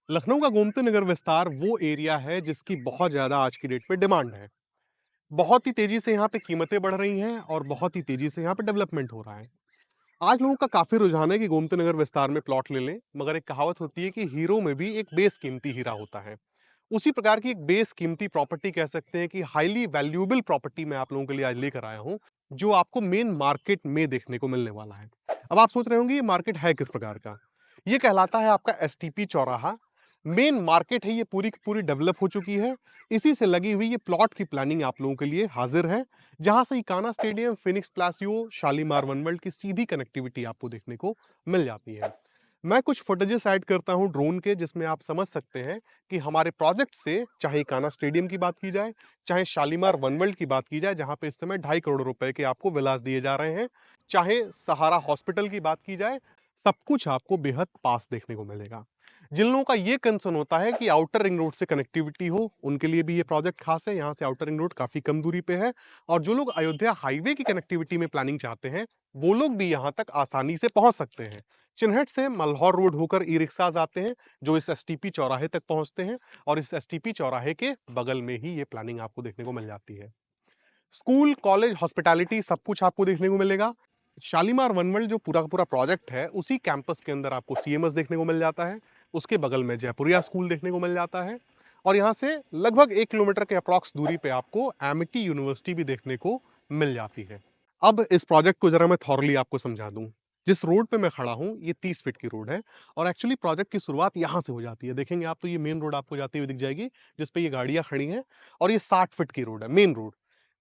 लखनऊ का गोमती नगर विस्तार वो एरिया है जिसकी बहुत ज्यादा आज की डेट पे डिमांड है। बहुत ही तेजी से यहाँ पे कीमतें बढ़ रही हैं और बहुत ही तेजी से यहाँ पे डेवलपमेंट हो रहा है। आज लोगों का काफी रुझान है कि गोमती नगर विस्तार में प्लॉट ले लें, मगर एक कहावत होती है कि हीरो में भी एक बेस कीमती हीरा होता है। उसी प्रकार की एक बेस कीमती प्रॉपर्टी कह सकते हैं कि हाईली वैल्यूएबल प्रॉपर्टी मैं आप लोगों के लिए आज लेकर आया हूं, जो आपको मेन मार्केट में देखने को मिलने वाला है। अब आप सोच रहे होंगे ये मार्केट है किस प्रकार का। ये कहलाता है आपका एसटीपी चौराहा। मेन मार्केट है, ये पूरी की पूरी डेवलप हो चुकी है। इसी से लगी हुई ये प्लॉट की प्लानिंग आप लोगों के लिए हाजिर है, जहां से Ekana stadium, Phoenix Palassio, Shalimar one world की सीधी कनेक्टिविटी आपको देखने को मिल जाती है। मैं कुछ फुटेजेस ऐड करता हूं ड्रोन के, जिसमें आप समझ सकते हैं कि हमारे प्रोजेक्ट से, चाहे इकाना स्टेडियम की बात की जाए, चाहे शालीमार वन वर्ल्ड की बात की जाए जहां पे इस समय 2.5 करोड़ रुपए के आपको विलास दिए जा रहे हैं, चाहे सहारा हॉस्पिटल की बात की जाए, सब कुछ आपको बेहद पास देखने को मिलेगा। जिन लोगों का ये कंसर्न होता है कि आउटर रिंग रोड से कनेक्टिविटी हो, उनके लिए भी ये प्रोजेक्ट खास है। यहाँ से आउटर रिंग रोड काफी कम दूरी पे है, और जो लोग अयोध्या हाईवे की कनेक्टिविटी में प्लानिंग चाहते हैं, वो लोग भी यहाँ तक आसानी से पहुंच सकते हैं। चिन्हट से मल्हौर रोड होकर ई रिक्शाज आते हैं, जो इस एसटीपी चौराहे तक पहुंचते हैं, और इस एसटीपी चौराहे के बगल में ही ये प्लानिंग आपको देखने को मिल जाती है। स्कूल, कॉलेज, हॉस्पिटैलिटी सब कुछ आपको देखने को मिलेगा। शालीमार वनवर्ल्ड जो पूरा का पूरा प्रोजेक्ट है, उसी कैंपस के अंदर आपको सीएमएस देखने को मिल जाता है। उसके बगल में जयपुरिया स्कूल देखने को मिल जाता है, और यहाँ से लगभग 1 किलोमीटर के अप्रॉक्स दूरी पे आपको एमिटी यूनिवर्सिटी भी देखने को मिल जाती है। अब इस प्रोजेक्ट को जरा मैं थॉरली आपको समझा दूं। जिस रोड पे मैं खड़ा हूं, ये 30 फीट की रोड है, और एक्चुअली प्रोजेक्ट की शुरुआत यहां से हो जाती है। देखेंगे आप तो ये मेन रोड आपको जाती हुई दिख जाएगी, जिसपे ये गाड़ियां खड़ी हैं, और ये 60 फीट की रोड है, मेन रोड।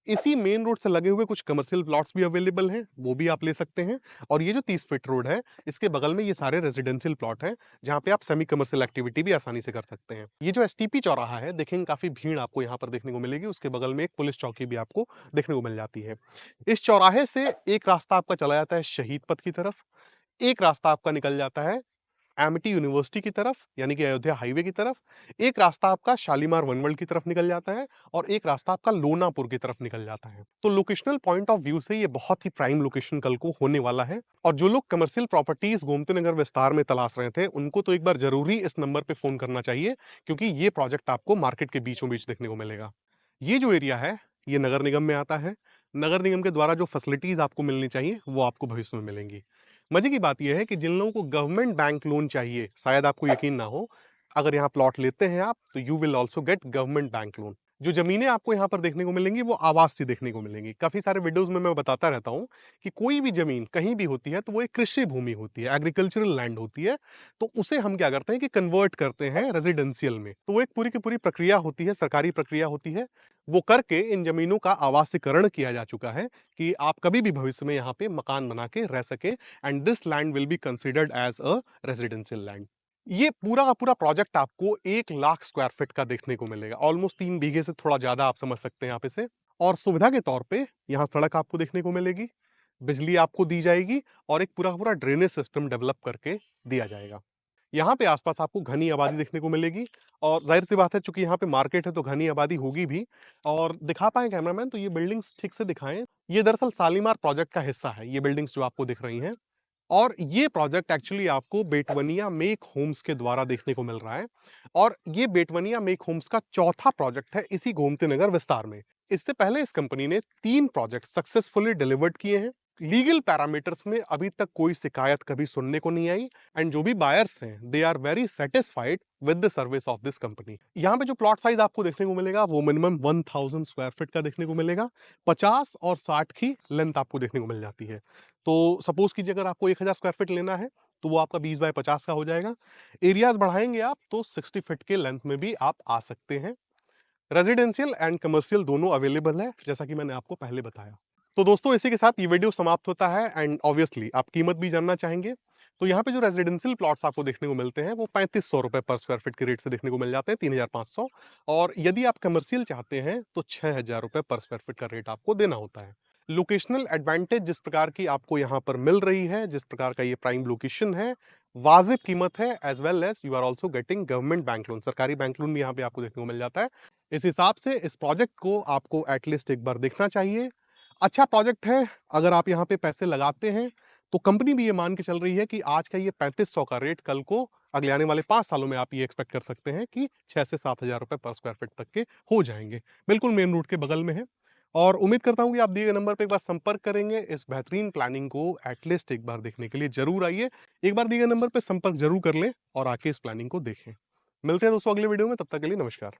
इसी मेन रोड से लगे हुए कुछ कमर्शियल प्लॉट्स भी अवेलेबल हैं, वो भी आप ले सकते हैं। और ये जो 30 फीट रोड है, इसके बगल में ये सारे रेजिडेंशियल प्लॉट हैं, जहां पे आप सेमी कमर्शियल एक्टिविटी भी आसानी से कर सकते हैं। ये जो एसटीपी चौराहा है, देखेंगे काफी भीड़ आपको यहाँ पर देखने को मिलेगी। उसके बगल में एक पुलिस चौकी भी आपको देखने को मिल जाती है। इस चौराहे से एक रास्ता आपका चला जाता है शहीद पथ की तरफ, एक रास्ता आपका निकल जाता है एमिटी यूनिवर्सिटी की तरफ, यानी कि अयोध्या हाईवे की तरफ, एक रास्ता आपका शालीमार वनवर्ल्ड की तरफ निकल जाता है, और एक रास्ता आपका लोनापुर की तरफ निकल जाता है। तो लोकेशनल पॉइंट ऑफ व्यू से ये बहुत ही प्राइम लोकेशन कल को होने वाला है। और जो लोग कमर्शियल प्रॉपर्टीज गोमती नगर विस्तार में तलाश रहे थे, उनको तो एक बार जरूरी इस नंबर पे फोन करना चाहिए, क्योंकि ये प्रोजेक्ट आपको मार्केट के बीचों बीच देखने को मिलेगा। ये जो एरिया है, ये नगर निगम में आता है। नगर निगम के द्वारा जो फैसिलिटीज आपको मिलनी चाहिए, वो आपको भविष्य में मिलेंगी। मजे की बात यह है कि जिन लोगों को गवर्नमेंट बैंक लोन चाहिए, शायद आपको यकीन ना हो, अगर यहाँ प्लॉट लेते हैं आप, तो you will also get government bank loan. जो जमीनें आपको यहाँ पर देखने को मिलेंगी, वो आवास से देखने को मिलेंगी। काफी सारे वीडियोस में मैं बताता रहता हूँ कि कोई भी जमीन कहीं भी होती है, तो वो एक कृषि भूमि होती है, एग्रीकल्चरल लैंड होती है। तो उसे हम क्या करते हैं कि कन्वर्ट करते हैं रेजिडेंशियल में। तो वो एक पूरी की पूरी प्रक्रिया होती है, सरकारी प्रक्रिया होती है। वो करके इन जमीनों का आवासीकरण किया जा चुका है, कि आप कभी भी भविष्य में यहाँ पे मकान बना के रह सके, and this land will be considered as a residential land. ये पूरा का पूरा प्रोजेक्ट आपको 1 लाख स्क्वायर फीट का देखने को मिलेगा, ऑलमोस्ट 3 बीघे से थोड़ा ज्यादा आप समझ सकते हैं आप इसे। और सुविधा के तौर पे यहाँ सड़क आपको देखने को मिलेगी, बिजली आपको दी जाएगी, और एक पूरा का पूरा ड्रेनेज सिस्टम डेवलप करके दिया जाएगा। यहाँ पे आसपास आपको घनी आबादी देखने को मिलेगी, और जाहिर सी बात है, चूंकि यहाँ पे मार्केट है तो घनी आबादी होगी भी। और दिखा पाए कैमरामैन तो ये बिल्डिंग्स ठीक से दिखाएं। ये दरअसल शालीमार प्रोजेक्ट का हिस्सा है, ये बिल्डिंग्स जो आपको दिख रही हैं। और ये प्रोजेक्ट एक्चुअली आपको बेटवनिया मेक होम्स के द्वारा देखने को मिल रहा है, और ये बेटवनिया मेक होम्स का चौथा प्रोजेक्ट है इसी गोमती नगर विस्तार में। इससे पहले इस कंपनी ने 3 प्रोजेक्ट सक्सेसफुली डिलीवर्ड किए हैं। लीगल पैरामीटर्स में अभी तक कोई शिकायत कभी सुनने को नहीं आई, एंड जो भी बायर्स हैं, they are very satisfied with the service of this company. यहाँ पे जो प्लॉट साइज आपको देखने को मिलेगा, वो मिनिमम 1000 स्क्वायर फीट का देखने को मिलेगा। 50 और 60 की लेंथ आपको देखने को मिल जाती है। तो सपोज कीजिए अगर आपको 1000 स्क्वायर फीट लेना है, तो वो आपका 20 बाय 50 का हो जाएगा। एरियाज बढ़ाएंगे आप तो 60 फीट के लेंथ में भी आप आ सकते हैं। रेजिडेंशियल एंड कमर्शियल दोनों अवेलेबल है, जैसा कि मैंने आपको पहले बताया। तो दोस्तों, इसी के साथ ये वीडियो समाप्त होता है, एंड ऑब्वियसली आप कीमत भी जानना चाहेंगे। तो यहाँ पे जो रेजिडेंशियल प्लॉट्स आपको देखने को मिलते हैं, वो 3500 रुपए पर स्क्वायर फीट के रेट से देखने को मिल जाते हैं, 3500। और यदि आप कमर्शियल चाहते हैं, तो 6000 रुपए पर स्क्वायर फीट का रेट आपको देना होता है। लोकेशनल एडवांटेज जिस प्रकार की आपको यहाँ पर मिल रही है, जिस प्रकार का ये प्राइम लोकेशन है, वाजिब कीमत है, as well as you are also getting government bank loan, सरकारी बैंक लोन भी यहाँ पे आपको देखने को मिल जाता है। इस हिसाब से इस प्रोजेक्ट को आपको एटलीस्ट एक बार देखना चाहिए। अच्छा प्रोजेक्ट है। अगर आप यहाँ पे पैसे लगाते हैं, तो कंपनी भी ये मान के चल रही है कि आज का ये 3500 का रेट कल को अगले आने वाले 5 सालों में आप ये एक्सपेक्ट कर सकते हैं कि 6 से 7,000 रुपए पर स्क्वायर फीट तक के हो जाएँगे। बिल्कुल मेन रोड के बगल में है और उम्मीद करता हूँ कि आप दिए गए नंबर पे एक बार संपर्क करेंगे। इस बेहतरीन प्लानिंग को एटलीस्ट एक बार देखने के लिए ज़रूर आइए। एक बार दिए गए नंबर पे संपर्क ज़रूर कर लें और आके इस प्लानिंग को देखें। मिलते हैं दोस्तों अगले वीडियो में, तब तक के लिए नमस्कार।